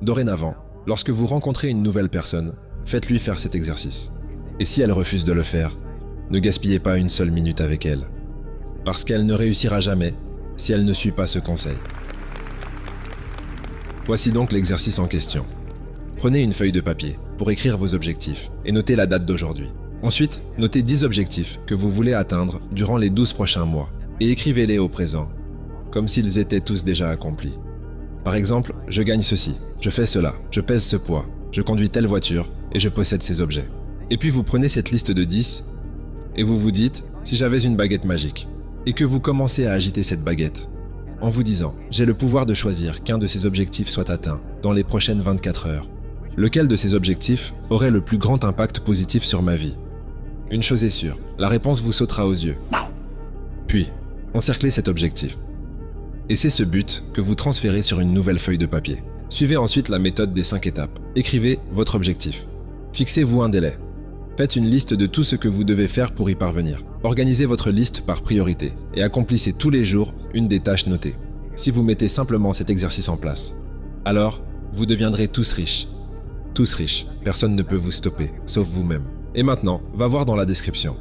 Dorénavant, lorsque vous rencontrez une nouvelle personne, faites-lui faire cet exercice. Et si elle refuse de le faire, ne gaspillez pas une seule minute avec elle. Parce qu'elle ne réussira jamais si elle ne suit pas ce conseil. Voici donc l'exercice en question. Prenez une feuille de papier pour écrire vos objectifs et notez la date d'aujourd'hui. Ensuite, notez 10 objectifs que vous voulez atteindre durant les 12 prochains mois et écrivez-les au présent, comme s'ils étaient tous déjà accomplis. Par exemple, je gagne ceci, je fais cela, je pèse ce poids, je conduis telle voiture et je possède ces objets. Et puis vous prenez cette liste de 10 et vous vous dites, si j'avais une baguette magique, et que vous commencez à agiter cette baguette, en vous disant, j'ai le pouvoir de choisir qu'un de ces objectifs soit atteint dans les prochaines 24 heures. Lequel de ces objectifs aurait le plus grand impact positif sur ma vie? Une chose est sûre, la réponse vous sautera aux yeux. Puis, encerclez cet objectif. Et c'est ce but que vous transférez sur une nouvelle feuille de papier. Suivez ensuite la méthode des 5 étapes. Écrivez votre objectif. Fixez-vous un délai. Faites une liste de tout ce que vous devez faire pour y parvenir. Organisez votre liste par priorité et accomplissez tous les jours une des tâches notées. Si vous mettez simplement cet exercice en place, alors vous deviendrez tous riches. Tous riches. Personne ne peut vous stopper, sauf vous-même. Et maintenant, va voir dans la description.